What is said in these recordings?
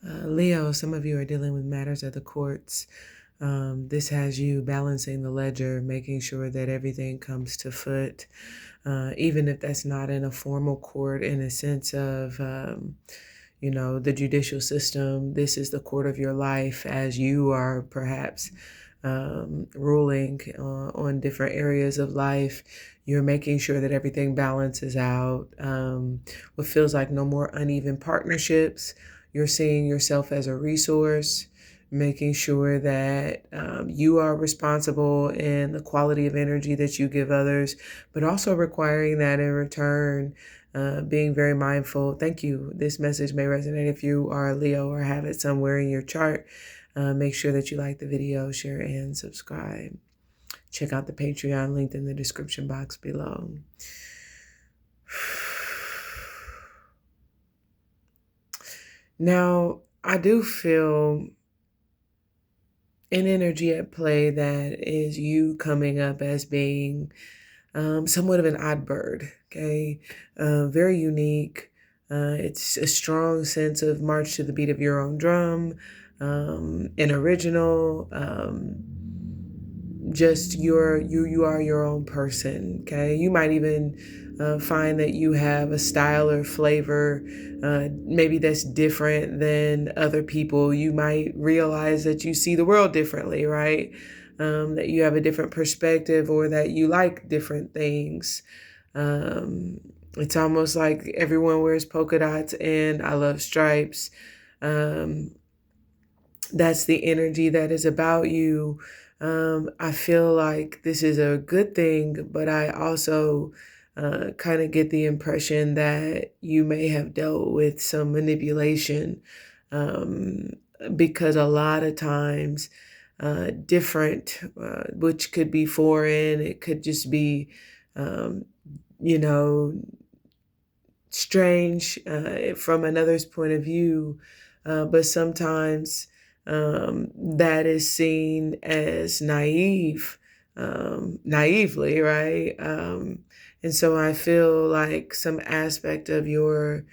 Leo, some of you are dealing with matters of the courts. This has you balancing the ledger, making sure that everything comes to foot, even if that's not in a formal court, in a sense of, the judicial system. This is the court of your life as you are perhaps ruling on different areas of life. You're making sure that everything balances out. What feels like no more uneven partnerships. You're seeing yourself as a resource, making sure that you are responsible in the quality of energy that you give others, but also requiring that in return, being very mindful. Thank you. This message may resonate if you are a Leo or have it somewhere in your chart. Make sure that you like the video, share, and subscribe. Check out the Patreon linked in the description box below. Now, I do feel an energy at play that is you coming up as being somewhat of an odd bird, okay? Very unique. It's a strong sense of march to the beat of your own drum, an original, just you are your own person, okay? You might even find that you have a style or flavor maybe that's different than other people. You might realize that you see the world differently, right? That you have a different perspective or that you like different things. It's almost like everyone wears polka dots and I love stripes. That's the energy that is about you. I feel like this is a good thing, but I also kind of get the impression that you may have dealt with some manipulation because a lot of times different, which could be foreign, it could just be, you know, strange from another's point of view, but sometimes that is seen as naively, right? And so I feel like some aspect of your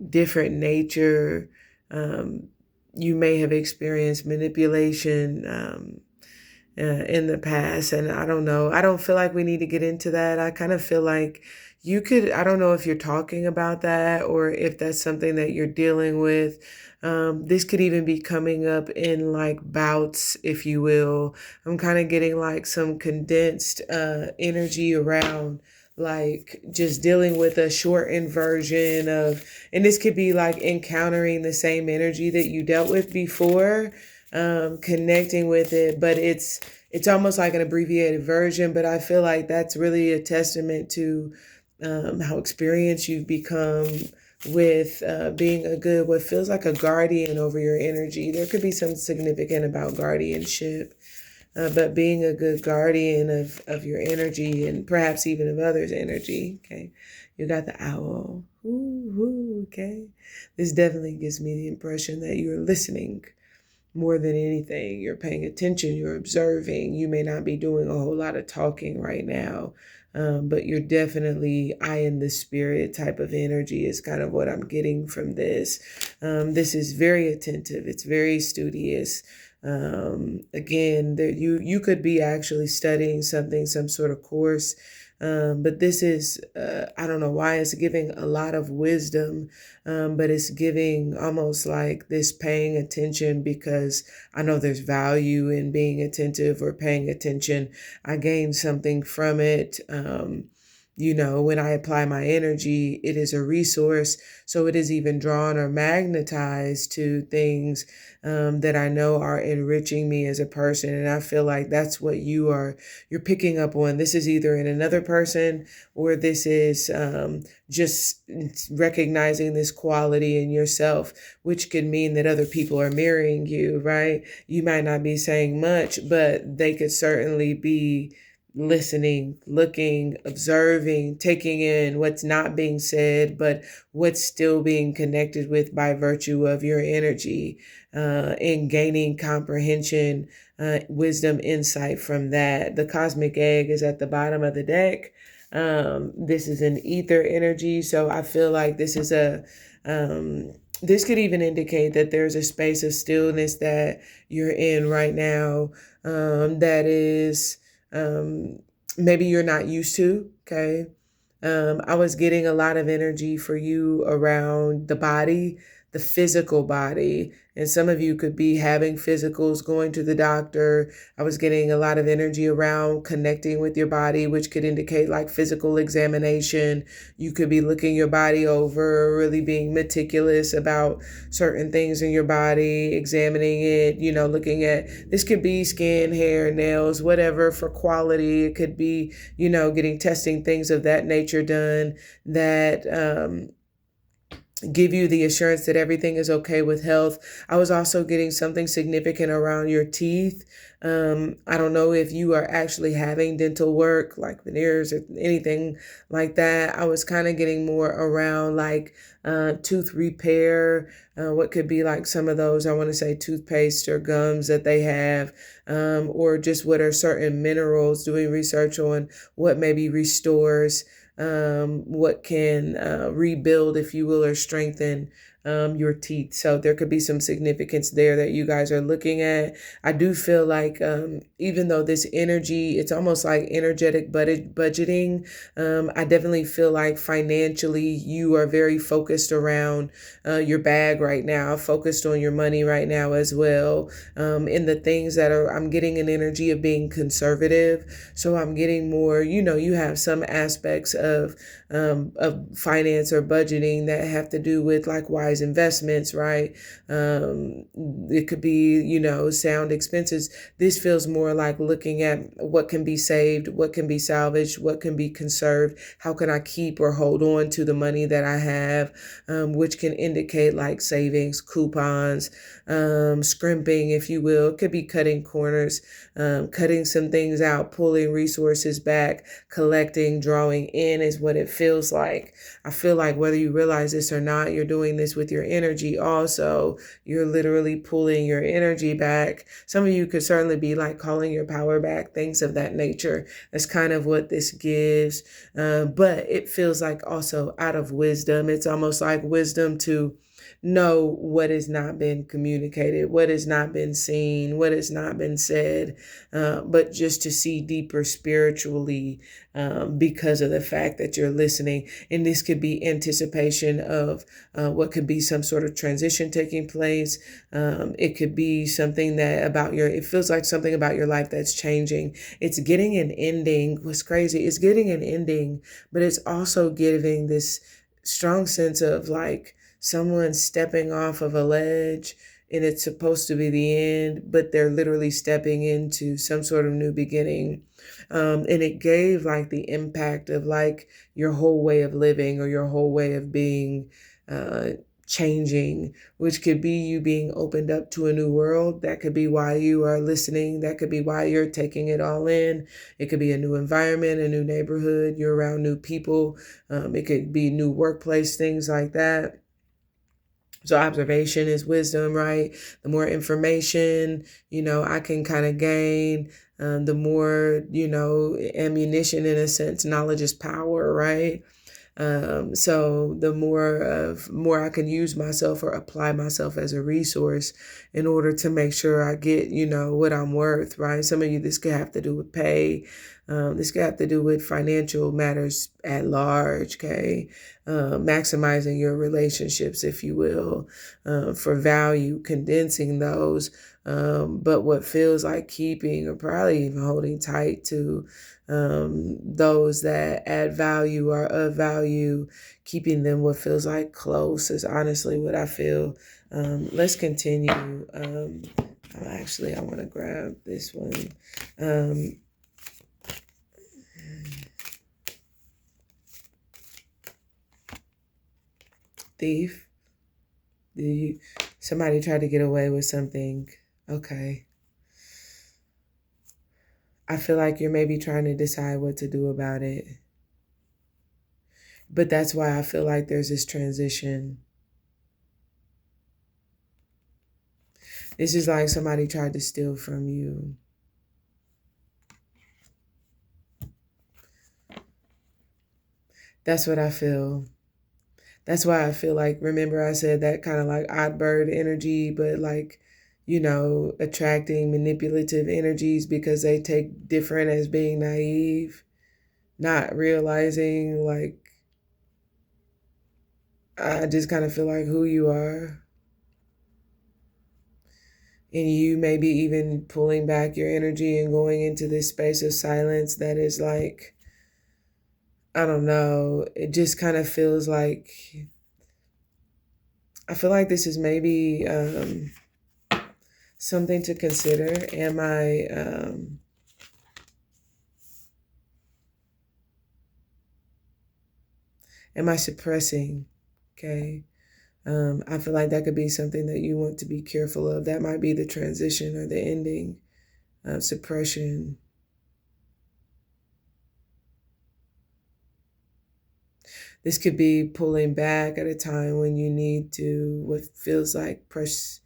different nature, you may have experienced manipulation in the past. And I don't know. I don't feel like we need to get into that. I kind of feel like you could, I don't know if you're talking about that or if that's something that you're dealing with. This could even be coming up in like bouts, if you will. I'm kind of getting like some condensed energy around like just dealing with a shortened version of, and this could be like encountering the same energy that you dealt with before, connecting with it, but it's almost like an abbreviated version. But I feel like that's really a testament to how experienced you've become with being a good, what feels like a guardian over your energy. There could be something significant about guardianship, but being a good guardian of your energy and perhaps even of others' energy. Okay, you got the owl. Ooh, okay. This definitely gives me the impression that you're listening more than anything. You're paying attention, you're observing. You may not be doing a whole lot of talking right now, but you're definitely eye in the spirit type of energy is kind of what I'm getting from this. This is very attentive. It's very studious. Again, there, you could be actually studying something, some sort of course. But this is, I don't know why it's giving a lot of wisdom, but it's giving almost like this paying attention because I know there's value in being attentive or paying attention. I gain something from it. When I apply my energy, it is a resource. So it is even drawn or magnetized to things that I know are enriching me as a person. And I feel like that's what you're picking up on. This is either in another person or this is just recognizing this quality in yourself, which could mean that other people are mirroring you, right? You might not be saying much, but they could certainly be listening, looking, observing, taking in what's not being said, but what's still being connected with by virtue of your energy, and gaining comprehension, wisdom, insight from that. The cosmic egg is at the bottom of the deck. This is an ether energy. So I feel like this could even indicate that there's a space of stillness that you're in right now, that is, maybe you're not used to. Okay. I was getting a lot of energy for you around the body, the physical body. And some of you could be having physicals, going to the doctor. I was getting a lot of energy around connecting with your body, which could indicate like physical examination. You could be looking your body over, really being meticulous about certain things in your body, examining it, looking at, this could be skin, hair, nails, whatever for quality. It could be, getting testing, things of that nature done that, give you the assurance that everything is okay with health. I was also getting something significant around your teeth. I don't know if you are actually having dental work, like veneers or anything like that. I was kind of getting more around like tooth repair, what could be like some of those, I want to say toothpaste or gums that they have, or just what are certain minerals, doing research on what maybe restores, what can rebuild, if you will, or strengthen your teeth. So there could be some significance there that you guys are looking at. I do feel like even though this energy, it's almost like energetic budgeting. I definitely feel like financially you are very focused around your bag right now, focused on your money right now as well. In the things that are, I'm getting an energy of being conservative. So I'm getting more, you have some aspects of finance or budgeting that have to do with like wise investments, right? It could be, sound expenses. This feels more like looking at what can be saved, what can be salvaged, what can be conserved. How can I keep or hold on to the money that I have, which can indicate like savings, coupons, scrimping, if you will. It could be cutting corners, cutting some things out, pulling resources back, collecting, drawing in is what it feels like. I feel like whether you realize this or not, you're doing this with your energy also. You're literally pulling your energy back. Some of you could certainly be like calling your power back, things of that nature. That's kind of what this gives. But it feels like also out of wisdom. It's almost like wisdom to know what has not been communicated, what has not been seen, what has not been said, but just to see deeper spiritually, because of the fact that you're listening. And this could be anticipation of what could be some sort of transition taking place. It could be something it feels like something about your life that's changing. It's getting an ending. What's crazy is getting an ending, but it's also giving this strong sense of like someone stepping off of a ledge and it's supposed to be the end, but they're literally stepping into some sort of new beginning. And it gave like the impact of like your whole way of living or your whole way of being changing, which could be you being opened up to a new world. That could be why you are listening. That could be why you're taking it all in. It could be a new environment, a new neighborhood. You're around new people. It could be new workplace, things like that. So observation is wisdom, right? The more information, I can kind of gain, the more, ammunition in a sense. Knowledge is power, right? So the more I can use myself or apply myself as a resource in order to make sure I get, what I'm worth, right? Some of you, this could have to do with pay. This could have to do with financial matters at large, okay? Maximizing your relationships, if you will, for value, condensing those. But what feels like keeping or probably even holding tight to those that add value or of value, keeping them what feels like close is honestly what I feel. Let's continue. I want to grab this one. Thief. Somebody tried to get away with something. Okay. I feel like you're maybe trying to decide what to do about it. But that's why I feel like there's this transition. This is like somebody tried to steal from you. That's what I feel. That's why I feel like, remember I said that kind of like odd bird energy, but like, attracting manipulative energies because they take different as being naive, not realizing like, I just kind of feel like who you are. And you maybe even pulling back your energy and going into this space of silence that is like, I don't know, it just kind of feels like, I feel like this is maybe something to consider. Am I suppressing? Okay. I feel like that could be something that you want to be careful of. That might be the transition or the ending of suppression. This could be pulling back at a time when you need to, what feels like press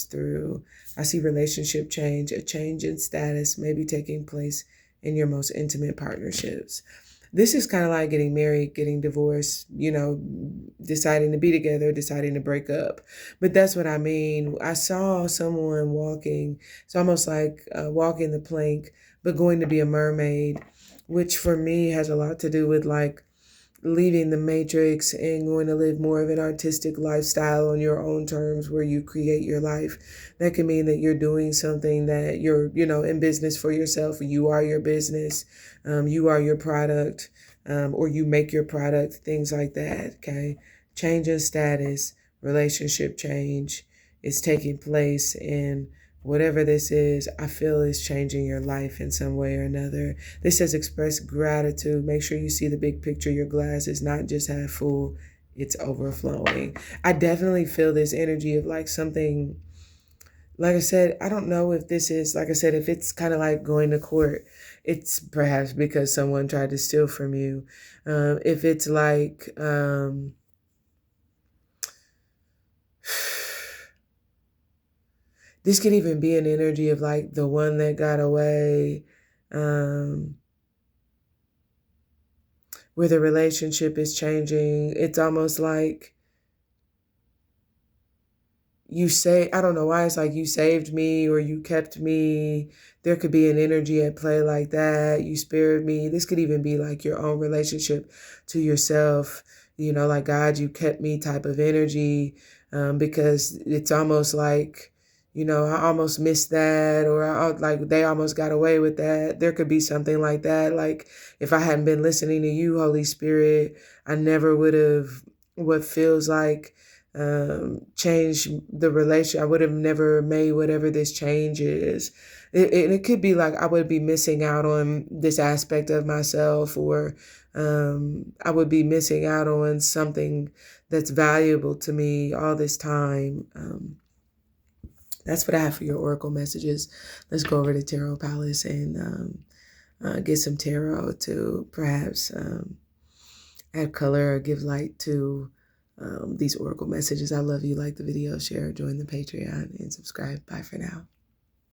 through. I see relationship change, a change in status may be taking place in your most intimate partnerships. This is kind of like getting married, getting divorced, deciding to be together, deciding to break up. But that's what I mean. I saw someone walking, it's almost like walking the plank, but going to be a mermaid, which for me has a lot to do with like leaving the matrix and going to live more of an artistic lifestyle on your own terms where you create your life. That can mean that you're doing something that you're, in business for yourself. You are your business. You are your product, or you make your product, things like that. Okay. Change in status, relationship change is taking place, and whatever this is, I feel is changing your life in some way or another. This says express gratitude. Make sure you see the big picture. Your glass is not just half full, it's overflowing. I definitely feel this energy of like something, like I said, I don't know if this is, like I said, if it's kind of like going to court, it's perhaps because someone tried to steal from you. If it's like, this could even be an energy of like the one that got away, where the relationship is changing. It's almost like I don't know why it's like you saved me or you kept me. There could be an energy at play like that. You spared me. This could even be like your own relationship to yourself, like God, you kept me type of energy, because it's almost like, I almost missed that, or like they almost got away with that. There could be something like that. Like if I hadn't been listening to you, Holy Spirit, I never would have what feels like change the relation. I would have never made whatever this change is. It could be like I would be missing out on this aspect of myself, or I would be missing out on something that's valuable to me all this time. That's what I have for your oracle messages. Let's go over to Tarot Palace and get some tarot to perhaps add color or give light to these oracle messages. I love you. Like the video, share, join the Patreon, and subscribe. Bye for now.